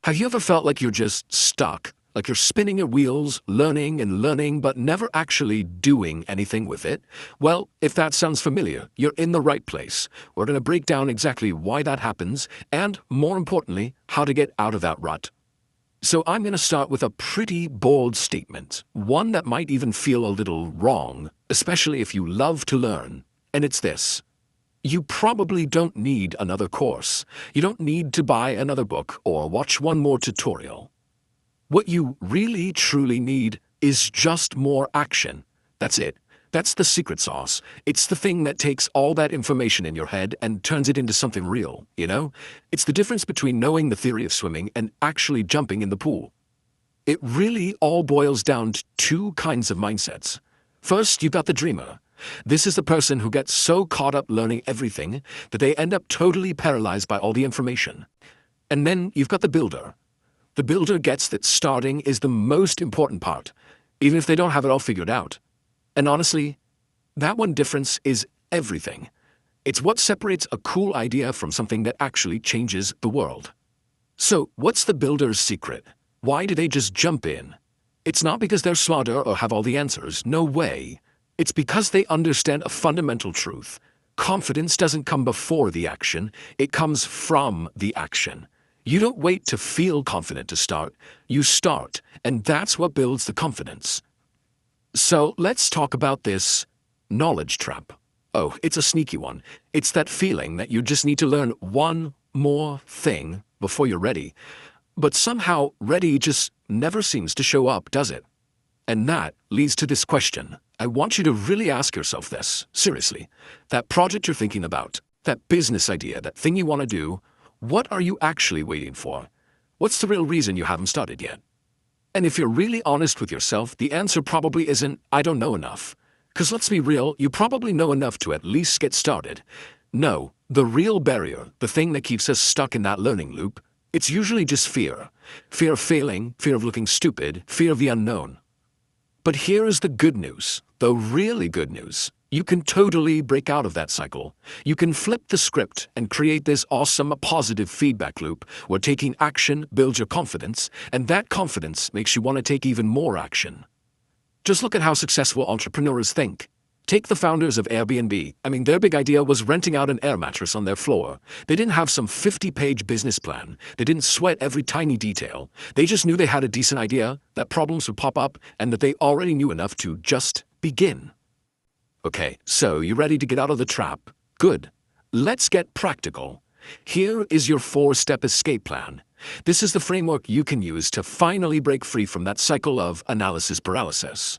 Have you ever felt like you're just stuck? Like you're spinning your wheels, learning and learning, but never actually doing anything with it? Well, if that sounds familiar, you're in the right place. We're going to break down exactly why that happens, and more importantly, how to get out of that rut. So I'm going to start with a pretty bold statement, one that might even feel a little wrong, especially if you love to learn. And it's this. You probably don't need another course. You don't need to buy another book or watch one more tutorial. What you really truly need is just more action. That's it. That's the secret sauce. It's the thing that takes all that information in your head and turns it into something real, you know? It's the difference between knowing the theory of swimming and actually jumping in the pool. It really all boils down to two kinds of mindsets. First, you've got the dreamer. This is the person who gets so caught up learning everything that they end up totally paralyzed by all the information. And then you've got the builder. The builder gets that starting is the most important part, even if they don't have it all figured out. And honestly, that one difference is everything. It's what separates a cool idea from something that actually changes the world. So, what's the builder's secret? Why do they just jump in? It's not because they're smarter or have all the answers. No way. It's because they understand a fundamental truth. Confidence doesn't come before the action, it comes from the action. You don't wait to feel confident to start, you start, and that's what builds the confidence. So let's talk about this knowledge trap. Oh, it's a sneaky one. It's that feeling that you just need to learn one more thing before you're ready. But somehow ready just never seems to show up, does it? And that leads to this question. I want you to really ask yourself this, seriously. That project you're thinking about, that business idea, that thing you want to do, what are you actually waiting for? What's the real reason you haven't started yet? And if you're really honest with yourself, the answer probably isn't, I don't know enough. Because let's be real, you probably know enough to at least get started. No, the real barrier, the thing that keeps us stuck in that learning loop, it's usually just fear. Fear of failing, fear of looking stupid, fear of the unknown. But here is the good news, the really good news. You can totally break out of that cycle. You can flip the script and create this awesome positive feedback loop where taking action builds your confidence, and that confidence makes you want to take even more action. Just look at how successful entrepreneurs think. Take the founders of Airbnb. Their big idea was renting out an air mattress on their floor. They didn't have some 50-page business plan. They didn't sweat every tiny detail. They just knew they had a decent idea, that problems would pop up, and that they already knew enough to just begin. Okay, so you ready to get out of the trap? Good. Let's get practical. Here is your 4-step escape plan. This is the framework you can use to finally break free from that cycle of analysis paralysis.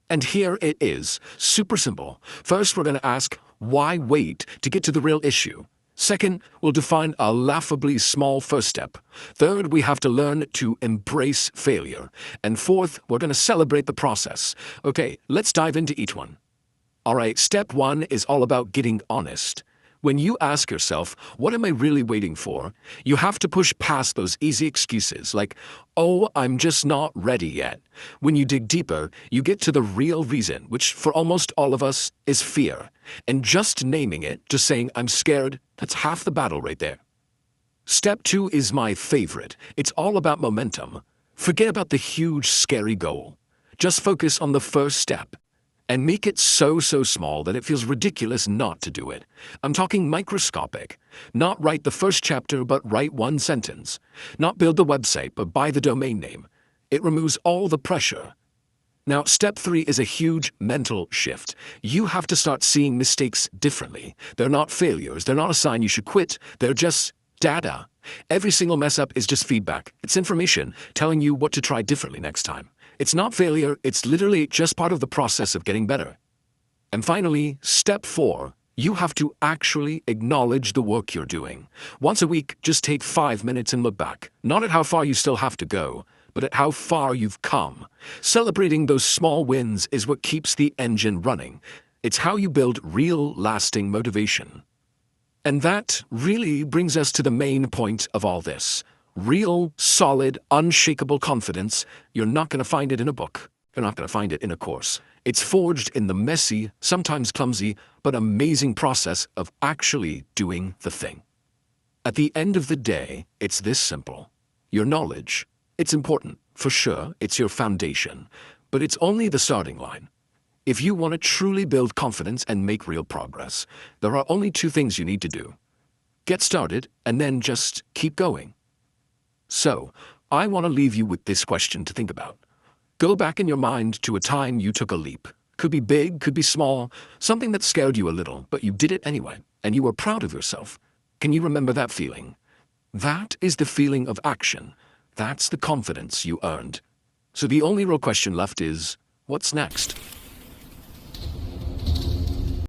And here it is, super simple. First, we're going to ask, why wait to get to the real issue? Second, we'll define a laughably small first step. Third, we have to learn to embrace failure. And fourth, we're going to celebrate the process. Okay, let's dive into each one. All right, step 1 is all about getting honest. When you ask yourself, what am I really waiting for? You have to push past those easy excuses like, oh, I'm just not ready yet. When you dig deeper, you get to the real reason, which for almost all of us is fear. And just naming it, just saying, I'm scared, that's half the battle right there. Step 2 is my favorite. It's all about momentum. Forget about the huge, scary goal. Just focus on the first step. And make it so small that it feels ridiculous not to do it. I'm talking microscopic. Not write the first chapter, but write one sentence. Not build the website, but buy the domain name. It removes all the pressure. Now, step 3 is a huge mental shift. You have to start seeing mistakes differently. They're not failures. They're not a sign you should quit. They're just data. Every single mess up is just feedback. It's information telling you what to try differently next time. It's not failure, it's literally just part of the process of getting better. And finally, step 4, you have to actually acknowledge the work you're doing. Once a week, just take 5 minutes and look back. Not at how far you still have to go, but at how far you've come. Celebrating those small wins is what keeps the engine running. It's how you build real, lasting motivation. And that really brings us to the main point of all this. Real, solid, unshakable confidence, you're not going to find it in a book. You're not going to find it in a course. It's forged in the messy, sometimes clumsy, but amazing process of actually doing the thing. At the end of the day, it's this simple. Your knowledge. It's important, for sure, it's your foundation, but it's only the starting line. If you want to truly build confidence and make real progress, there are only two things you need to do. Get started and then just keep going. So, I want to leave you with this question to think about. Go back in your mind to a time you took a leap. Could be big, could be small, something that scared you a little, but you did it anyway, and you were proud of yourself. Can you remember that feeling? That is the feeling of action. That's the confidence you earned. So the only real question left is, what's next?